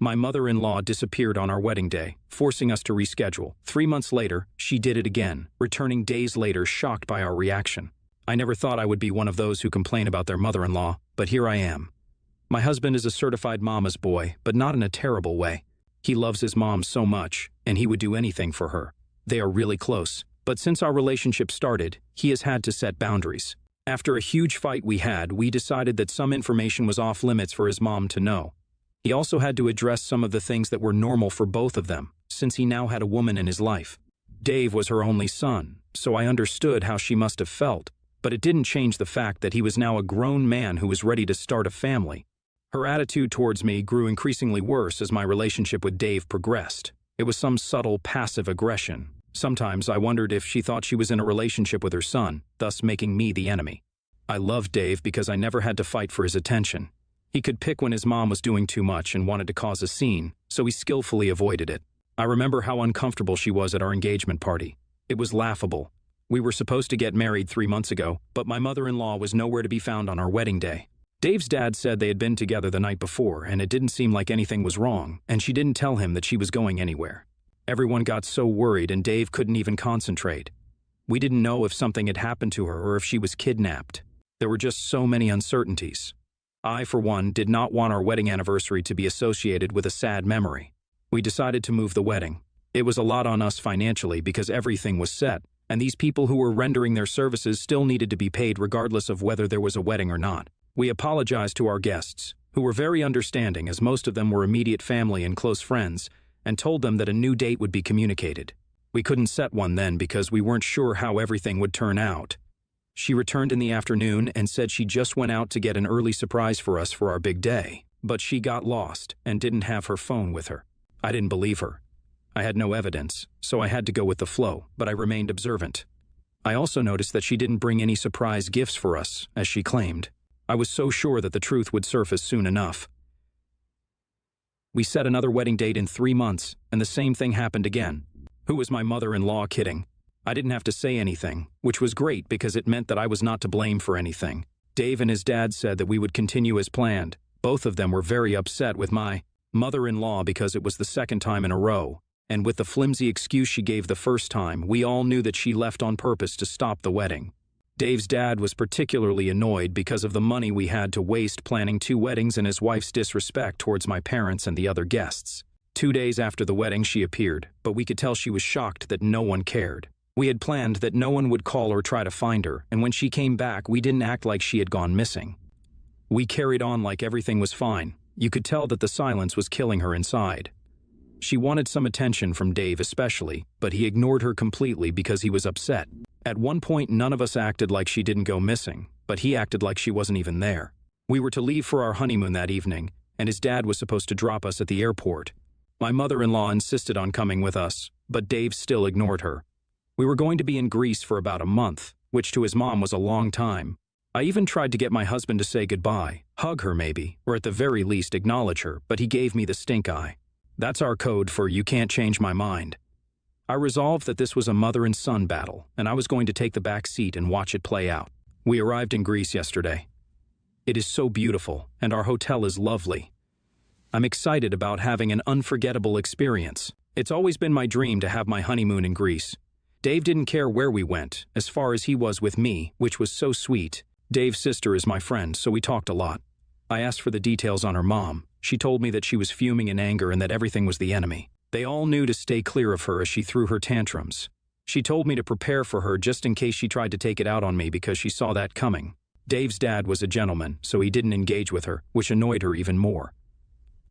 My mother-in-law disappeared on our wedding day, forcing us to reschedule. 3 months later, she did it again, returning days later shocked by our reaction. I never thought I would be one of those who complain about their mother-in-law, but here I am. My husband is a certified mama's boy, but not in a terrible way. He loves his mom so much, and he would do anything for her. They are really close, but since our relationship started, he has had to set boundaries. After a huge fight we decided that some information was off limits for his mom to know. He also had to address some of the things that were normal for both of them, since he now had a woman in his life. Dave was her only son, so I understood how she must have felt, but it didn't change the fact that he was now a grown man who was ready to start a family. Her attitude towards me grew increasingly worse as my relationship with Dave progressed. It was some subtle, passive aggression. Sometimes I wondered if she thought she was in a relationship with her son, thus making me the enemy. I loved Dave because I never had to fight for his attention. He could pick when his mom was doing too much and wanted to cause a scene, so he skillfully avoided it. I remember how uncomfortable she was at our engagement party. It was laughable. We were supposed to get married 3 months ago, but my mother-in-law was nowhere to be found on our wedding day. Dave's dad said they had been together the night before, and it didn't seem like anything was wrong, and she didn't tell him that she was going anywhere. Everyone got so worried, and Dave couldn't even concentrate. We didn't know if something had happened to her or if she was kidnapped. There were just so many uncertainties. I, for one, did not want our wedding anniversary to be associated with a sad memory. We decided to move the wedding. It was a lot on us financially because everything was set, and these people who were rendering their services still needed to be paid regardless of whether there was a wedding or not. We apologized to our guests, who were very understanding as most of them were immediate family and close friends, and told them that a new date would be communicated. We couldn't set one then because we weren't sure how everything would turn out. She returned in the afternoon and said she just went out to get an early surprise for us for our big day, but she got lost and didn't have her phone with her. I didn't believe her. I had no evidence, so I had to go with the flow, but I remained observant. I also noticed that she didn't bring any surprise gifts for us, as she claimed. I was so sure that the truth would surface soon enough. We set another wedding date in 3 months, and the same thing happened again. Who was my mother-in-law kidding? I didn't have to say anything, which was great because it meant that I was not to blame for anything. Dave and his dad said that we would continue as planned. Both of them were very upset with my mother-in-law because it was the second time in a row, and with the flimsy excuse she gave the first time, we all knew that she left on purpose to stop the wedding. Dave's dad was particularly annoyed because of the money we had to waste planning 2 weddings and his wife's disrespect towards my parents and the other guests. 2 days after the wedding she appeared, but we could tell she was shocked that no one cared. We had planned that no one would call or try to find her, and when she came back, we didn't act like she had gone missing. We carried on like everything was fine. You could tell that the silence was killing her inside. She wanted some attention from Dave especially, but he ignored her completely because he was upset. At one point, none of us acted like she didn't go missing, but he acted like she wasn't even there. We were to leave for our honeymoon that evening, and his dad was supposed to drop us at the airport. My mother-in-law insisted on coming with us, but Dave still ignored her. We were going to be in Greece for about a month, which to his mom was a long time. I even tried to get my husband to say goodbye, hug her maybe, or at the very least acknowledge her, but he gave me the stink eye. That's our code for you can't change my mind. I resolved that this was a mother and son battle, and I was going to take the back seat and watch it play out. We arrived in Greece yesterday. It is so beautiful, and our hotel is lovely. I'm excited about having an unforgettable experience. It's always been my dream to have my honeymoon in Greece. Dave didn't care where we went, as far as he was with me, which was so sweet. Dave's sister is my friend, so we talked a lot. I asked for the details on her mom. She told me that she was fuming in anger and that everything was the enemy. They all knew to stay clear of her as she threw her tantrums. She told me to prepare for her just in case she tried to take it out on me because she saw that coming. Dave's dad was a gentleman, so he didn't engage with her, which annoyed her even more.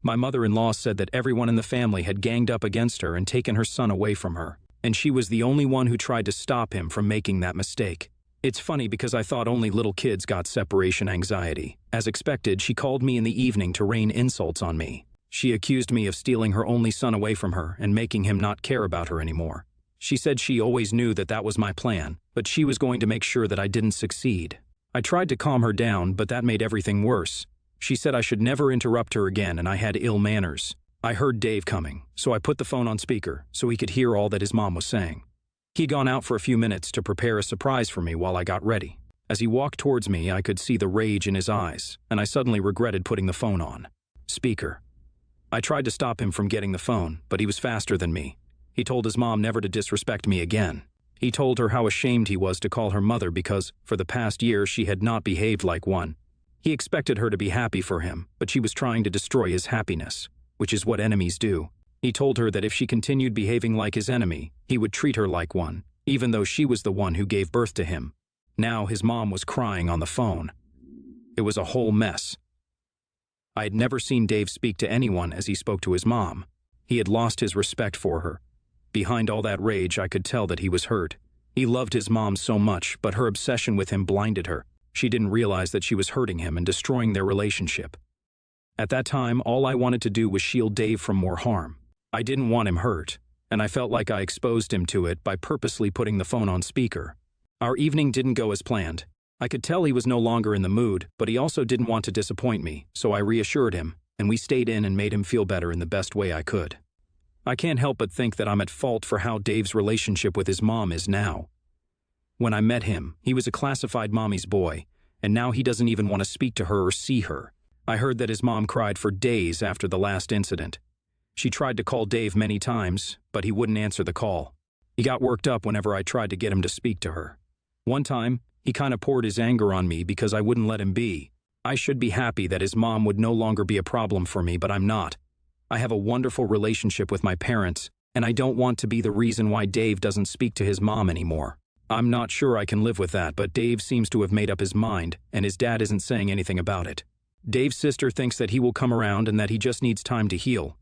My mother-in-law said that everyone in the family had ganged up against her and taken her son away from her, and she was the only one who tried to stop him from making that mistake. It's funny because I thought only little kids got separation anxiety. As expected, she called me in the evening to rain insults on me. She accused me of stealing her only son away from her and making him not care about her anymore. She said she always knew that that was my plan, but she was going to make sure that I didn't succeed. I tried to calm her down, but that made everything worse. She said I should never interrupt her again and I had ill manners. I heard Dave coming, so I put the phone on speaker so he could hear all that his mom was saying. He'd gone out for a few minutes to prepare a surprise for me while I got ready. As he walked towards me, I could see the rage in his eyes, and I suddenly regretted putting the phone on. Speaker. I tried to stop him from getting the phone, but he was faster than me. He told his mom never to disrespect me again. He told her how ashamed he was to call her mother because, for the past year, she had not behaved like one. He expected her to be happy for him, but she was trying to destroy his happiness, which is what enemies do. He told her that if she continued behaving like his enemy, he would treat her like one, even though she was the one who gave birth to him. Now his mom was crying on the phone. It was a whole mess. I had never seen Dave speak to anyone as he spoke to his mom. He had lost his respect for her. Behind all that rage, I could tell that he was hurt. He loved his mom so much, but her obsession with him blinded her. She didn't realize that she was hurting him and destroying their relationship. At that time, all I wanted to do was shield Dave from more harm. I didn't want him hurt, and I felt like I exposed him to it by purposely putting the phone on speaker. Our evening didn't go as planned. I could tell he was no longer in the mood, but he also didn't want to disappoint me, so I reassured him, and we stayed in and made him feel better in the best way I could. I can't help but think that I'm at fault for how Dave's relationship with his mom is now. When I met him, he was a classified mommy's boy, and now he doesn't even want to speak to her or see her. I heard that his mom cried for days after the last incident. She tried to call Dave many times, but he wouldn't answer the call. He got worked up whenever I tried to get him to speak to her. One time, he kind of poured his anger on me because I wouldn't let him be. I should be happy that his mom would no longer be a problem for me, but I'm not. I have a wonderful relationship with my parents, and I don't want to be the reason why Dave doesn't speak to his mom anymore. I'm not sure I can live with that, but Dave seems to have made up his mind, and his dad isn't saying anything about it. Dave's sister thinks that he will come around and that he just needs time to heal.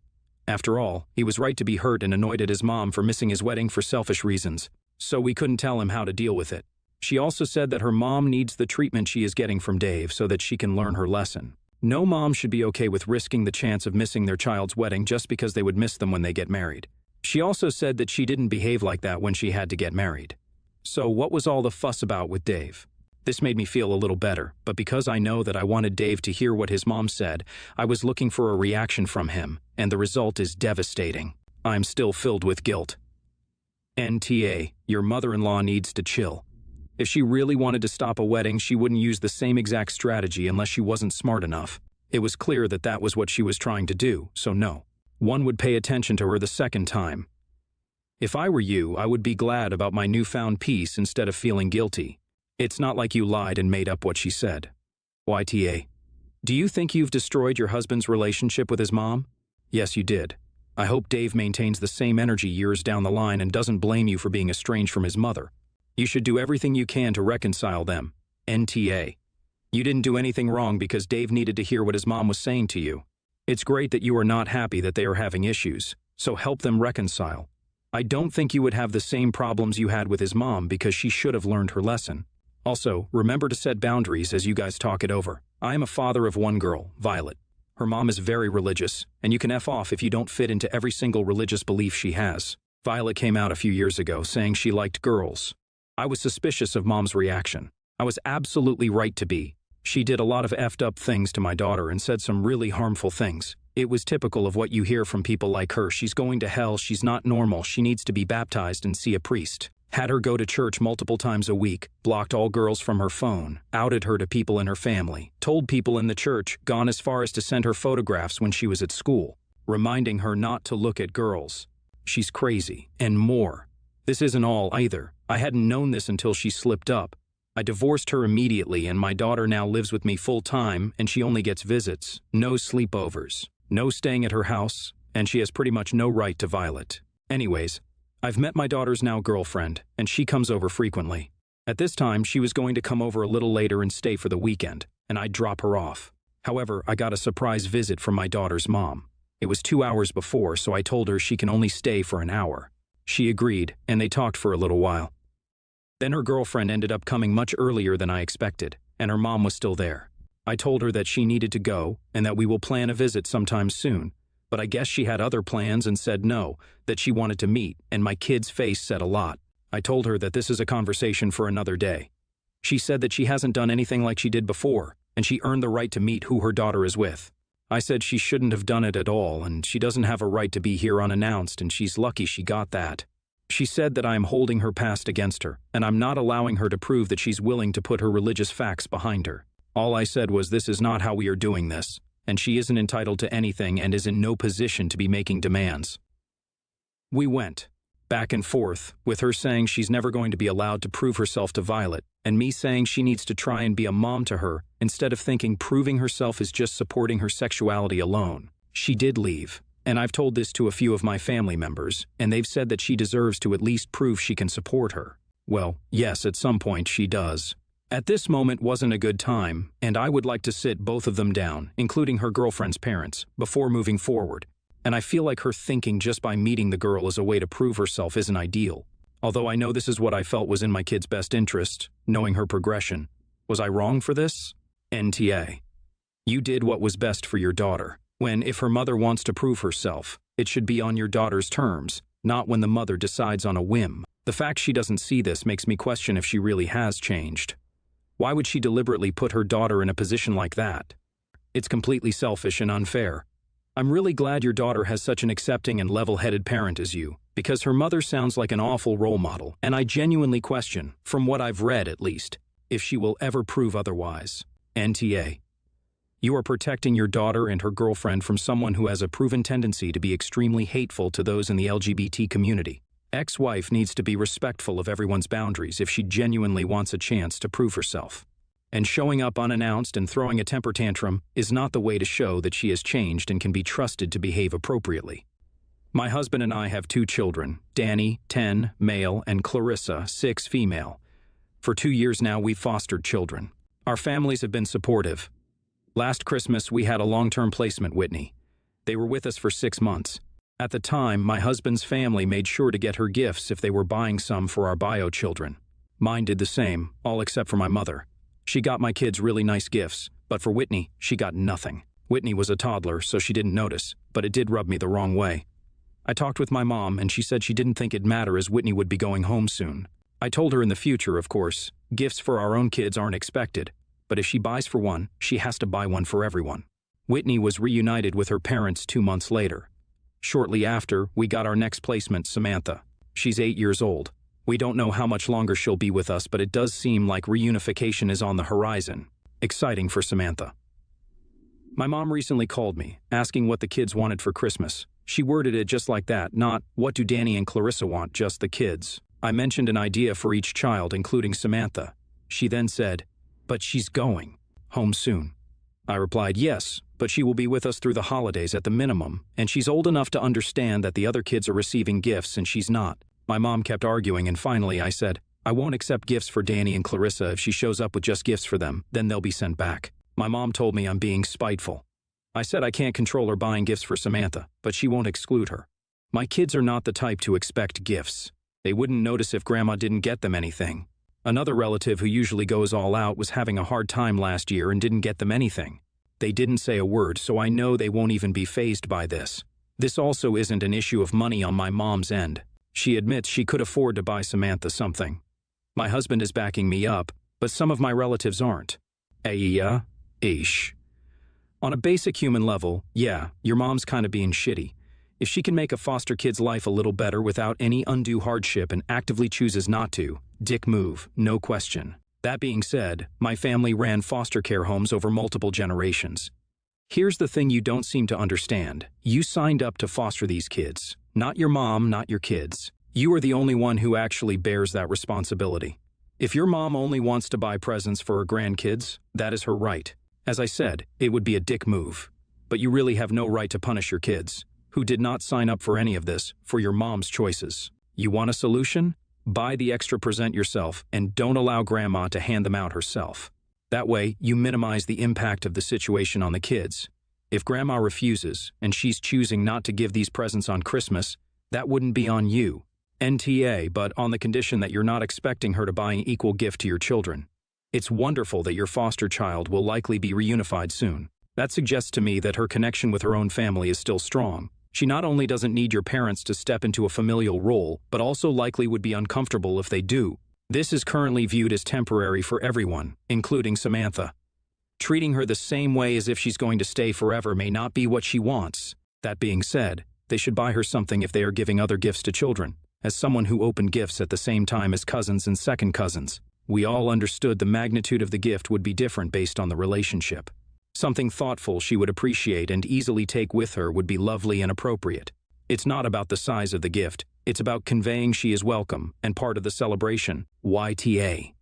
After all, he was right to be hurt and annoyed at his mom for missing his wedding for selfish reasons, so we couldn't tell him how to deal with it. She also said that her mom needs the treatment she is getting from Dave so that she can learn her lesson. No mom should be okay with risking the chance of missing their child's wedding just because they would miss them when they get married. She also said that she didn't behave like that when she had to get married. So what was all the fuss about with Dave? This made me feel a little better, but because I know that I wanted Dave to hear what his mom said, I was looking for a reaction from him, and the result is devastating. I'm still filled with guilt. NTA, your mother-in-law needs to chill. If she really wanted to stop a wedding, she wouldn't use the same exact strategy unless she wasn't smart enough. It was clear that that was what she was trying to do, so no. One would pay attention to her the second time. If I were you, I would be glad about my newfound peace instead of feeling guilty. It's not like you lied and made up what she said. YTA. Do you think you've destroyed your husband's relationship with his mom? Yes, you did. I hope Dave maintains the same energy years down the line and doesn't blame you for being estranged from his mother. You should do everything you can to reconcile them. NTA. You didn't do anything wrong because Dave needed to hear what his mom was saying to you. It's great that you are not happy that they are having issues, so help them reconcile. I don't think you would have the same problems you had with his mom because she should have learned her lesson. Also, remember to set boundaries as you guys talk it over. I am a father of one girl, Violet. Her mom is very religious, and you can F off if you don't fit into every single religious belief she has. Violet came out a few years ago saying she liked girls. I was suspicious of mom's reaction. I was absolutely right to be. She did a lot of effed up things to my daughter and said some really harmful things. It was typical of what you hear from people like her. She's going to hell, she's not normal, she needs to be baptized and see a priest. Had her go to church multiple times a week, blocked all girls from her phone, outed her to people in her family, told people in the church, gone as far as to send her photographs when she was at school, reminding her not to look at girls. She's crazy, and more. This isn't all either. I hadn't known this until she slipped up. I divorced her immediately, and my daughter now lives with me full-time, and she only gets visits, no sleepovers, no staying at her house, and she has pretty much no right to Violet. Anyways, I've met my daughter's now girlfriend, and she comes over frequently. At this time, she was going to come over a little later and stay for the weekend, and I'd drop her off. However, I got a surprise visit from my daughter's mom. It was 2 hours before, so I told her she can only stay for an hour. She agreed, and they talked for a little while. Then her girlfriend ended up coming much earlier than I expected, and her mom was still there. I told her that she needed to go, and that we will plan a visit sometime soon. But I guess she had other plans and said no, that she wanted to meet, and my kid's face said a lot. I told her that this is a conversation for another day. She said that she hasn't done anything like she did before, and she earned the right to meet who her daughter is with. I said she shouldn't have done it at all, and she doesn't have a right to be here unannounced, and she's lucky she got that. She said that I am holding her past against her, and I'm not allowing her to prove that she's willing to put her religious facts behind her. All I said was, this is not how we are doing this, and she isn't entitled to anything and is in no position to be making demands. We went back and forth, with her saying she's never going to be allowed to prove herself to Violet, and me saying she needs to try and be a mom to her, instead of thinking proving herself is just supporting her sexuality alone. She did leave, and I've told this to a few of my family members, and they've said that she deserves to at least prove she can support her. Well, yes, at some point she does. At this moment wasn't a good time, and I would like to sit both of them down, including her girlfriend's parents, before moving forward. And I feel like her thinking just by meeting the girl as a way to prove herself isn't ideal. Although I know this is what I felt was in my kid's best interest, knowing her progression. Was I wrong for this? NTA. You did what was best for your daughter. When, if her mother wants to prove herself, it should be on your daughter's terms, not when the mother decides on a whim. The fact she doesn't see this makes me question if she really has changed. Why would she deliberately put her daughter in a position like that? It's completely selfish and unfair. I'm really glad your daughter has such an accepting and level-headed parent as you, because her mother sounds like an awful role model, and I genuinely question, from what I've read at least, if she will ever prove otherwise. NTA. You are protecting your daughter and her girlfriend from someone who has a proven tendency to be extremely hateful to those in the LGBT community. Ex-wife needs to be respectful of everyone's boundaries if she genuinely wants a chance to prove herself. And showing up unannounced and throwing a temper tantrum is not the way to show that she has changed and can be trusted to behave appropriately. My husband and I have 2 children, Danny, 10, male, and Clarissa, 6, female. For 2 years now, we've fostered children. Our families have been supportive. Last Christmas, we had a long-term placement, Whitney. They were with us for 6 months. At the time, my husband's family made sure to get her gifts if they were buying some for our bio children. Mine did the same, all except for my mother. She got my kids really nice gifts, but for Whitney, she got nothing. Whitney was a toddler, so she didn't notice, but it did rub me the wrong way. I talked with my mom, and she said she didn't think it'd matter as Whitney would be going home soon. I told her in the future, of course, gifts for our own kids aren't expected, but if she buys for one, she has to buy one for everyone. Whitney was reunited with her parents 2 months later. Shortly after, we got our next placement, Samantha. She's 8 years old. We don't know how much longer she'll be with us, but it does seem like reunification is on the horizon. Exciting for Samantha. My mom recently called me, asking what the kids wanted for Christmas. She worded it just like that, not, what do Danny and Clarissa want, just the kids. I mentioned an idea for each child, including Samantha. She then said, but she's going home soon. I replied, yes, but she will be with us through the holidays at the minimum, and she's old enough to understand that the other kids are receiving gifts and she's not. My mom kept arguing, and finally I said, I won't accept gifts for Danny and Clarissa. If she shows up with just gifts for them, then they'll be sent back. My mom told me I'm being spiteful. I said I can't control her buying gifts for Samantha, but she won't exclude her. My kids are not the type to expect gifts. They wouldn't notice if Grandma didn't get them anything. Another relative who usually goes all out was having a hard time last year and didn't get them anything. They didn't say a word, so I know they won't even be fazed by this. This also isn't an issue of money on my mom's end. She admits she could afford to buy Samantha something. My husband is backing me up, but some of my relatives aren't. Ish. On a basic human level, yeah, your mom's kind of being shitty. If she can make a foster kid's life a little better without any undue hardship and actively chooses not to, dick move, no question. That being said, my family ran foster care homes over multiple generations. Here's the thing you don't seem to understand. You signed up to foster these kids. Not your mom, not your kids. You are the only one who actually bears that responsibility. If your mom only wants to buy presents for her grandkids, that is her right. As I said, it would be a dick move. But you really have no right to punish your kids, who did not sign up for any of this, for your mom's choices. You want a solution? Buy the extra present yourself and don't allow Grandma to hand them out herself. That way, you minimize the impact of the situation on the kids. If Grandma refuses, and she's choosing not to give these presents on Christmas, that wouldn't be on you. NTA, but on the condition that you're not expecting her to buy an equal gift to your children. It's wonderful that your foster child will likely be reunified soon. That suggests to me that her connection with her own family is still strong. She not only doesn't need your parents to step into a familial role, but also likely would be uncomfortable if they do. This is currently viewed as temporary for everyone, including Samantha. Treating her the same way as if she's going to stay forever may not be what she wants. That being said, they should buy her something if they are giving other gifts to children. As someone who opened gifts at the same time as cousins and second cousins, we all understood the magnitude of the gift would be different based on the relationship. Something thoughtful she would appreciate and easily take with her would be lovely and appropriate. It's not about the size of the gift, it's about conveying she is welcome and part of the celebration. YTA.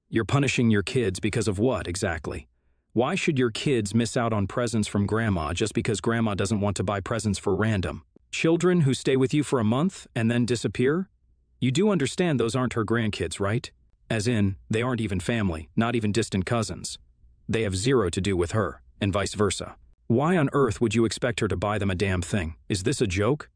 You're punishing your kids because of what, exactly? Why should your kids miss out on presents from grandma just because grandma doesn't want to buy presents for random? Children who stay with you for a month and then disappear? You do understand those aren't her grandkids, right? As in, they aren't even family, not even distant cousins. They have zero to do with her, and vice versa. Why on earth would you expect her to buy them a damn thing? Is this a joke?